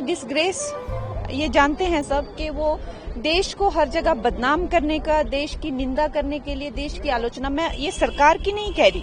Disgrace. ये जानते हैं सब कि वो देश को हर जगह बदनाम करने का, देश की निंदा करने के लिए, देश की आलोचना, मैं ये सरकार की नहीं कह रही,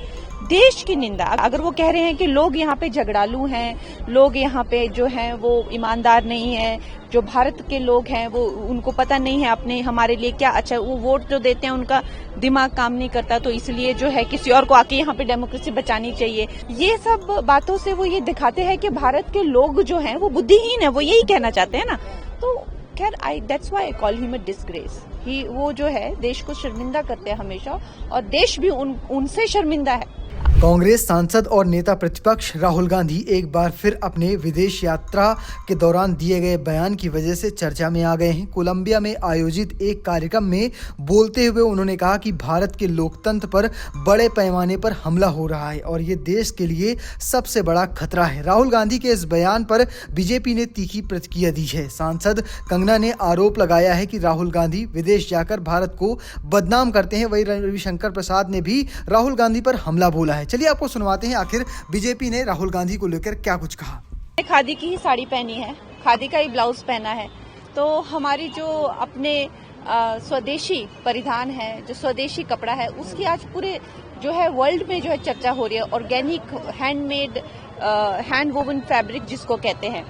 देश की निंदा। अगर वो कह रहे हैं कि लोग यहाँ पे झगड़ालू हैं, लोग यहाँ पे जो हैं वो ईमानदार नहीं है, जो भारत के लोग हैं वो उनको पता नहीं है अपने हमारे लिए क्या अच्छा है, वो वोट जो देते हैं उनका दिमाग काम नहीं करता, तो इसलिए जो है किसी और को आके यहाँ पे डेमोक्रेसी बचानी चाहिए। ये सब बातों से वो ये दिखाते हैं कि भारत के लोग जो हैं वो बुद्धिहीन है, वो यही कहना चाहते हैं ना। तो खैर that's why I call him a disgrace. वो जो है देश को शर्मिंदा करते हैं हमेशा, और देश भी उनसे शर्मिंदा है। कांग्रेस सांसद और नेता प्रतिपक्ष राहुल गांधी एक बार फिर अपने विदेश यात्रा के दौरान दिए गए बयान की वजह से चर्चा में आ गए हैं। कोलंबिया में आयोजित एक कार्यक्रम में बोलते हुए उन्होंने कहा कि भारत के लोकतंत्र पर बड़े पैमाने पर हमला हो रहा है और ये देश के लिए सबसे बड़ा खतरा है। राहुल गांधी के इस बयान पर बीजेपी ने तीखी प्रतिक्रिया दी है। सांसद कंगना ने आरोप लगाया है कि राहुल गांधी विदेश जाकर भारत को बदनाम करते हैं। वहीं रविशंकर प्रसाद ने भी राहुल गांधी पर हमला बोला है। चलिए आपको सुनवाते हैं आखिर बीजेपी ने राहुल गांधी को लेकर क्या कुछ कहा। खादी की ही साड़ी पहनी है, खादी का ही ब्लाउज पहना है, तो हमारी जो अपने स्वदेशी परिधान है, जो स्वदेशी कपड़ा है, उसकी आज पूरे जो है वर्ल्ड में जो है चर्चा हो रही है। Organic handmade hand woven fabric जिसको कहते हैं।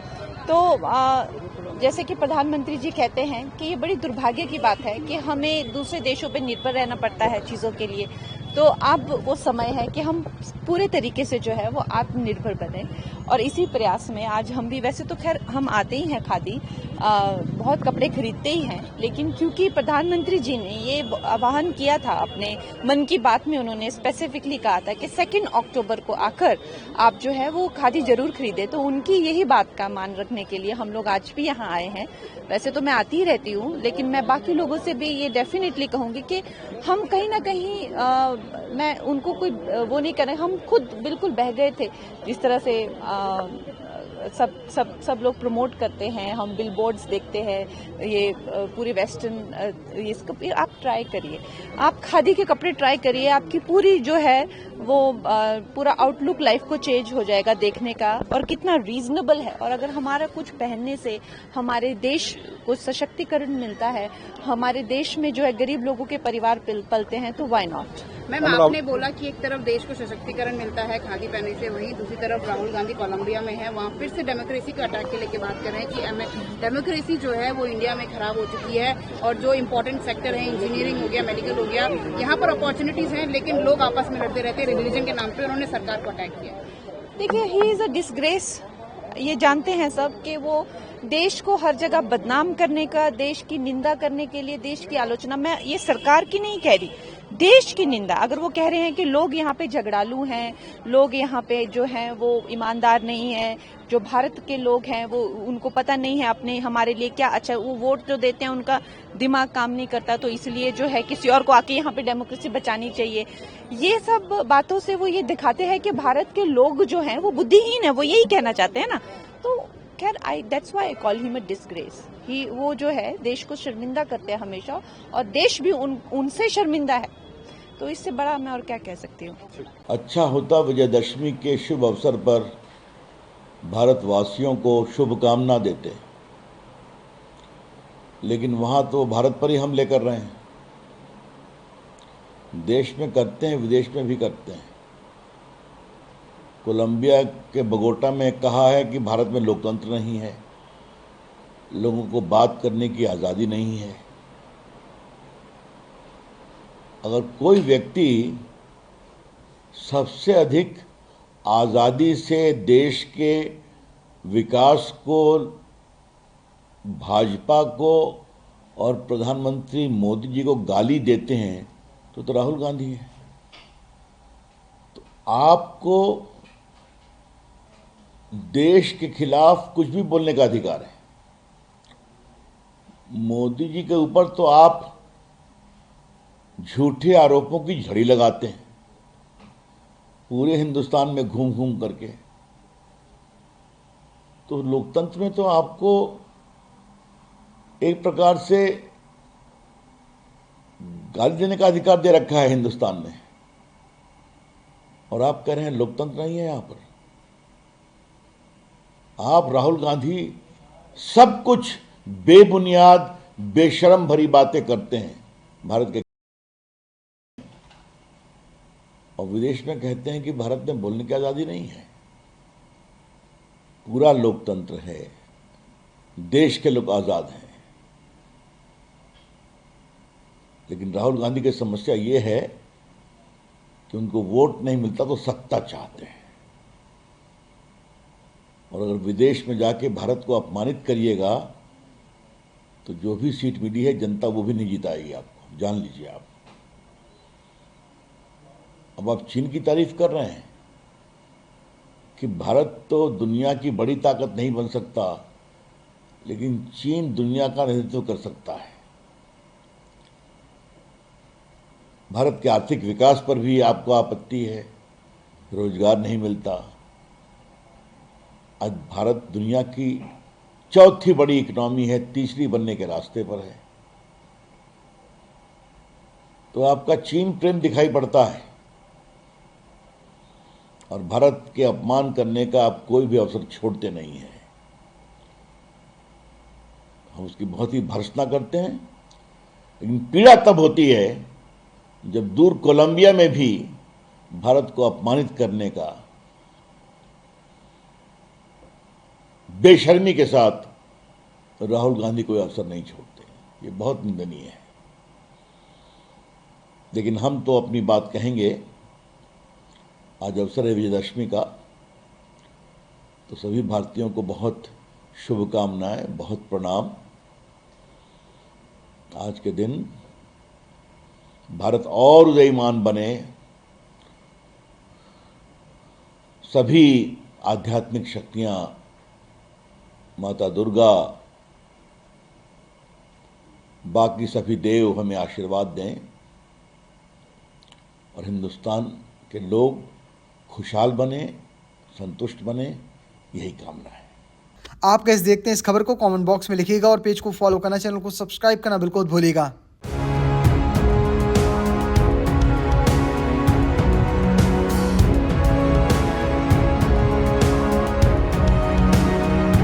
तो जैसे कि प्रधानमंत्री जी कहते हैं कि ये बड़ी दुर्भाग्य की बात है कि हमें दूसरे देशों पर निर्भर रहना पड़ता है चीज़ों के लिए। तो अब वो समय है कि हम पूरे तरीके से जो है वो आत्मनिर्भर बने, और इसी प्रयास में आज हम भी, वैसे तो खैर हम आते ही हैं खादी, बहुत कपड़े खरीदते ही हैं, लेकिन क्योंकि प्रधानमंत्री जी ने ये आह्वान किया था अपने मन की बात में, उन्होंने स्पेसिफिकली कहा था कि 2 अक्टूबर को आकर आप जो है वो खादी जरूर खरीदे, तो उनकी यही बात का मान रखने के लिए हम लोग आज भी यहाँ आए हैं। वैसे तो मैं आती ही रहती हूँ, लेकिन मैं बाकी लोगों से भी ये डेफिनेटली कहूँगी कि हम कहीं ना कहीं मैं उनको कोई वो नहीं कर रहे, हम खुद बिल्कुल बह गए थे जिस तरह से सब लोग प्रमोट करते हैं, हम बिलबोर्ड्स देखते हैं, ये पूरी वेस्टर्न इसको आप ट्राई करिए, आप खादी के कपड़े ट्राई करिए, आपकी पूरी जो है वो पूरा आउटलुक लाइफ को चेंज हो जाएगा देखने का, और कितना रीजनेबल है। और अगर हमारा कुछ पहनने से हमारे देश को सशक्तिकरण मिलता है, हमारे देश में जो है गरीब लोगों के परिवार पलते हैं, तो व्हाई नॉट। मैम, आपने बोला कि एक तरफ देश को सशक्तिकरण मिलता है खादी पहनने से, वहीं दूसरी तरफ राहुल गांधी कोलंबिया में है, वहां फिर से डेमोक्रेसी का अटैक के लेके बात कर रहे हैं कि डेमोक्रेसी जो है वो इंडिया में खराब हो चुकी है, और जो इम्पोर्टेंट सेक्टर है, इंजीनियरिंग हो गया, मेडिकल हो गया, यहाँ पर अपॉर्चुनिटीज हैं, लेकिन लोग आपस में लड़ते रहते हैं रिलीजन के नाम पे। उन्होंने सरकार को अटैक किया। देखिए, ही इज अ डिसग्रेस। ये जानते हैं सब कि वो देश को हर जगह बदनाम करने का, देश की निंदा करने के लिए, देश की आलोचना, मैं ये सरकार की नहीं कह रही, देश की निंदा। अगर वो कह रहे हैं कि लोग यहाँ पे झगड़ालू हैं, लोग यहाँ पे जो हैं वो ईमानदार नहीं है, जो भारत के लोग हैं वो उनको पता नहीं है अपने हमारे लिए क्या अच्छा है, वो वोट जो देते हैं उनका दिमाग काम नहीं करता, तो इसलिए जो है किसी और को आके यहाँ पे डेमोक्रेसी बचानी चाहिए। ये सब बातों से वो ये दिखाते हैं कि भारत के लोग जो हैं वो बुद्धिहीन है, वो यही कहना चाहते हैं ना। तो खैर that's why I call him a disgrace. वो जो है देश को शर्मिंदा करते हैं हमेशा, और देश भी उनसे शर्मिंदा है, तो इससे बड़ा मैं और क्या कह सकती हूँ। अच्छा होता विजयदशमी के शुभ अवसर पर भारतवासियों को शुभकामना देते, लेकिन वहाँ तो भारत पर ही हमले कर रहे हैं। देश में करते हैं, विदेश में भी करते हैं। कोलंबिया के बगोटा में कहा है कि भारत में लोकतंत्र नहीं है, लोगों को बात करने की आज़ादी नहीं है। अगर कोई व्यक्ति सबसे अधिक आज़ादी से देश के विकास को, भाजपा को और प्रधानमंत्री मोदी जी को गाली देते हैं तो राहुल गांधी है। तो आपको देश के खिलाफ कुछ भी बोलने का अधिकार है। मोदी जी के ऊपर तो आप झूठे आरोपों की झड़ी लगाते हैं पूरे हिंदुस्तान में घूम घूम करके। तो लोकतंत्र में तो आपको एक प्रकार से गाली देने का अधिकार दे रखा है हिंदुस्तान में, और आप कह रहे हैं लोकतंत्र नहीं है। यहाँ पर आप राहुल गांधी सब कुछ बेबुनियाद बेशर्म भरी बातें करते हैं भारत के, और विदेश में कहते हैं कि भारत में बोलने की आजादी नहीं है। पूरा लोकतंत्र है, देश के लोग आजाद हैं। लेकिन राहुल गांधी की समस्या ये है कि उनको वोट नहीं मिलता तो सत्ता चाहते हैं, और अगर विदेश में जाके भारत को अपमानित करिएगा तो जो भी सीट मिली है जनता वो भी नहीं जिताएगी आपको, जान लीजिए आप। अब आप चीन की तारीफ कर रहे हैं कि भारत तो दुनिया की बड़ी ताकत नहीं बन सकता, लेकिन चीन दुनिया का नेतृत्व कर सकता है। भारत के आर्थिक विकास पर भी आपको आपत्ति है, रोजगार नहीं मिलता। आज भारत दुनिया की चौथी बड़ी इकोनॉमी है, तीसरी बनने के रास्ते पर है। तो आपका चीन प्रेम दिखाई पड़ता है, और भारत के अपमान करने का आप कोई भी अवसर छोड़ते नहीं हैं। हम उसकी बहुत ही भर्त्सना करते हैं, लेकिन पीड़ा तब होती है जब दूर कोलंबिया में भी भारत को अपमानित करने का बेशर्मी के साथ राहुल गांधी कोई अवसर नहीं छोड़ते। ये बहुत निंदनीय है। लेकिन हम तो अपनी बात कहेंगे। आज अवसर है विजयदशमी का, तो सभी भारतीयों को बहुत शुभकामनाएं, बहुत प्रणाम। आज के दिन भारत और उदयमान बने, सभी आध्यात्मिक शक्तियां, माता दुर्गा, बाकी सभी देव हमें आशीर्वाद दें, और हिंदुस्तान के लोग खुशहाल बने, संतुष्ट बने, यही कामना है। आप कैसे देखते हैं इस खबर को कमेंट बॉक्स में लिखिएगा, और पेज को फॉलो करना, चैनल को सब्सक्राइब करना बिल्कुल भूलिएगा।